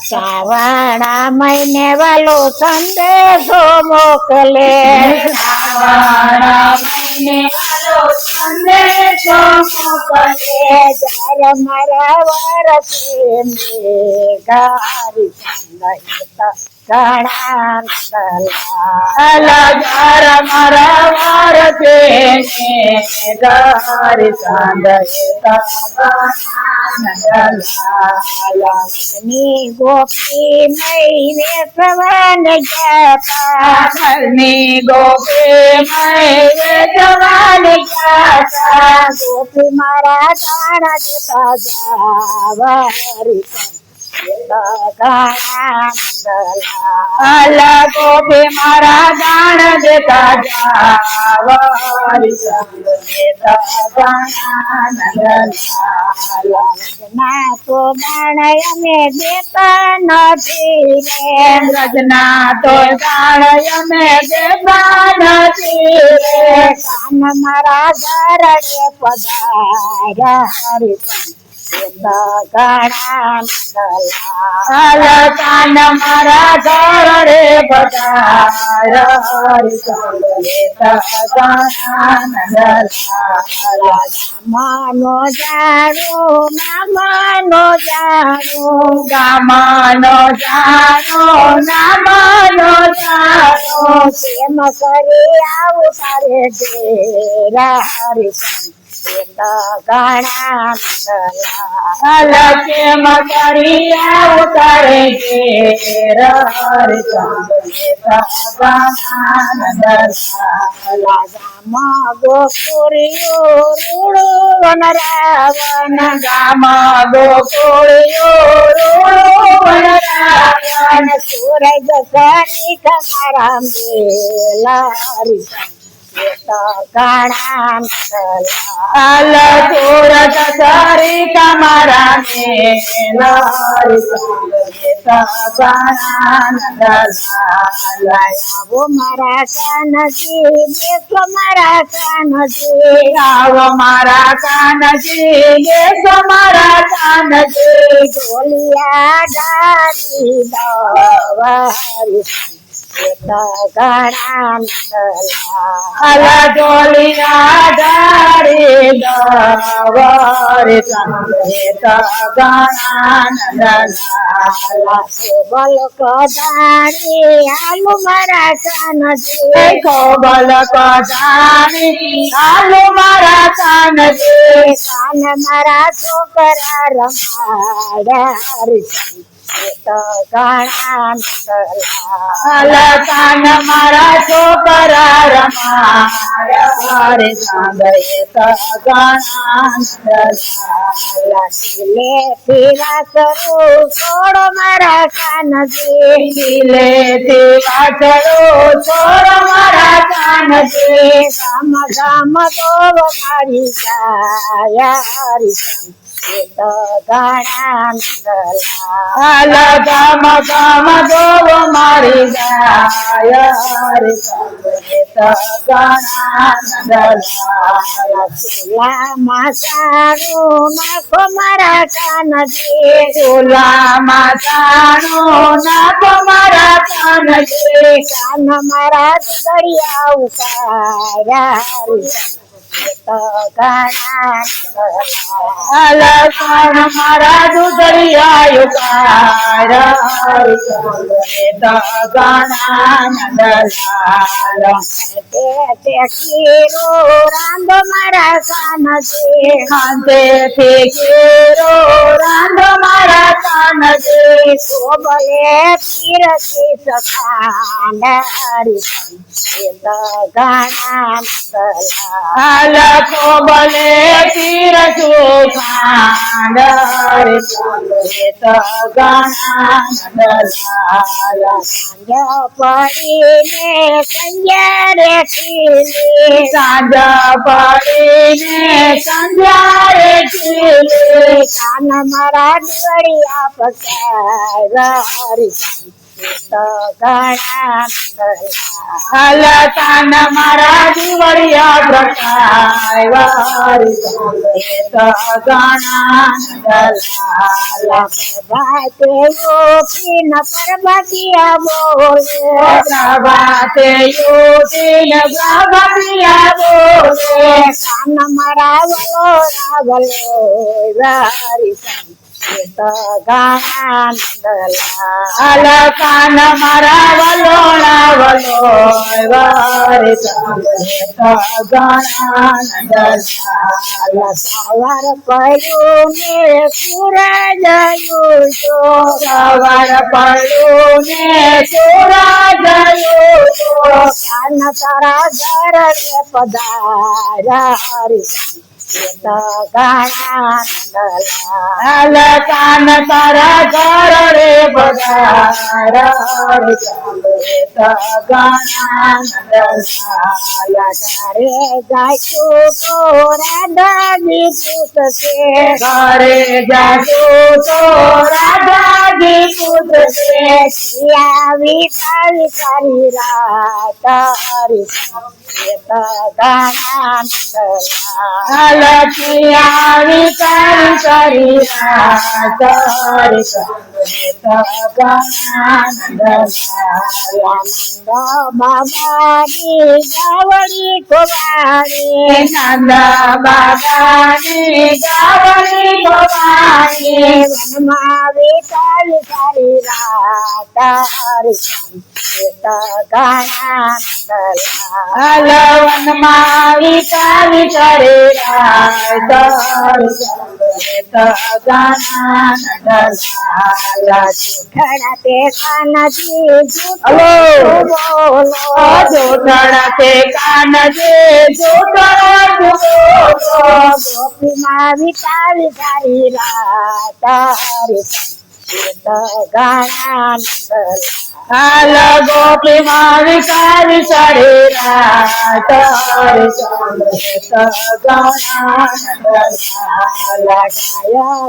શ્રાવણ મહિને વાલો સંદેશો મોકલે, શ્રાવણ મહિને વાલો સંદેશો મોકલે, જર મારા વરસે મેઘારી સંદેશા ઘણા અલગાર મારા વારસે ઘર ની ગોપી મૈને સવન ગયા ઘરની ગોપી મૈ જવાન ગયા ગોપી મારા દાણા દેતા જાવરી અલ ગોપી મારા દાણ દેતા જાવરી ના તો દાણ અમે દેતા નથી રે, રજના તો દાણ અમે દેતા નથી રે, કાન મારા ઘરે પધાર્યા અલ કાન મારા ઘર રે માનો જાણો ના માનો જાણો, ગામનો જાણો ના માનો જાણો, કેમ કરી આવું તારે ડેરા ઘણા અલ કેમ કરી અવતારે ઘેર ગામમાં ગોકુળિયો રૂડો વનરાવન, ગામમાં ગોકુળિયો રાવણ સૂરજ કરી તમારા મેલારી ઘણા અલ સુરત સારી તમારા આવો મારા કાનજી દેખો મારા કાનજી, આવો મારા કાનજી દેશો મારા કાનજી, ઢોલિયા ડારી દવારી ઘણા અલ ઢોલિયા ડાળી દવારી બોલ કદાણી આલુ મારા કાનજી, ખોબલ કદાણી આલુ મારા કાનજી, કાન મારા છોકરા રમાડ્યા ઘણા અલ કાન મારા છોકરા રમાડ્યા રે લે પીરા કરું છોડો મારા કાનજી, લે વાછડો છોડો મારા કાનજી, ગામ ગામ તો મારી સાયારી ઘણા અલ ગામ ગામ ગોવ મારી જાય ચૂલામાં સારું નાખો મારા કાનજી, ચૂલામાં સાણું નાખો મારા કાનજી, કાન મારા દરિયા ઉકાયા ઘણા અલ કાન મારા દુધરિયા ખીરો રાંધો મારા કાનજી, ખાંતેથી ઘેરો રાંધો મારા કાનજી, શોભલે પીરસી સખાંડારી ઘણા અલ ખોબલે પીરસું ખાંડ પડીને સંજ્ઞા રેખી, સાંજ પડીને સંધ્યા રે કાન મારા દિવાળિયા પસાર ઘણા અલકાન મારા જીવડિયા પ્રકાય વારી ગણા દલાલ પ્રભાતે યોગી ન પરબતિયા બોલે પ્રભાતે યોગીન પ્રભતિયા બોલે કાન મારા વલો રાવલો વારી ઘણા અલકાન મારા વલોણા વલો વારી ગણા દલાલ સવાર પડ્યું ને સૂરજ ઉગ્યો સવાર પડ્યું ને સૂરજ ઉગ્યો કાન તારા ઘર પધાર્યા હરી ઘણા અલકાન તારા ઘર રે બધાર ઘરે ગાયું તો રાધાજી પૂછશે ઘરે જાજો તો રાધાજી પૂછશે આવી તારી તારી રાત હરી ઘણા અલકિયા વિચારી કરી બાબાની ગાવડી કુવારી નંદ બાબાની ગાવડી ગોવાણી વનમાં વિતાવી સારી રાત ઘણા અલવનમાં વિચારી કરે ઘણા તે કાનજી હલો બોલો જોઠણ તે કાન જે જોઠણ ગોપીમાં વિતાવી સારી રાત ઘણા હાલ ગોપીમાં વિચારી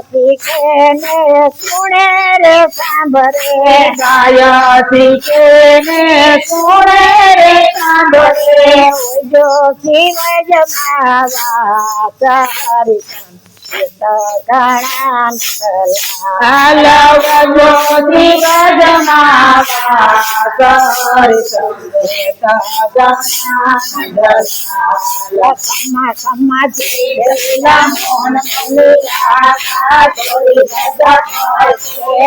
શીખે સુણે રે સાંભળે ગાયથી કે ને સુણે રે સાંભળે જો શિવ જમાવા તારી ઘણા હાલવજો શ્રીવજમાવા ખમ્મા ખમ્મા મોહન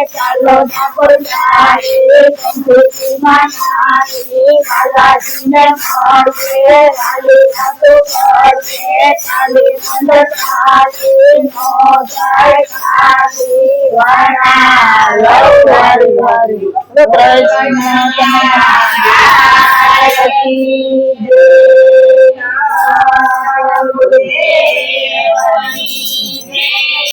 ચાલો ઠાકોર બાલાજીને મળશે વાલી ખાતો પડશે ચાલી મંદ ચાલી નો જાય ખાલી વણા લવ હરી હરી કૃષ્ણ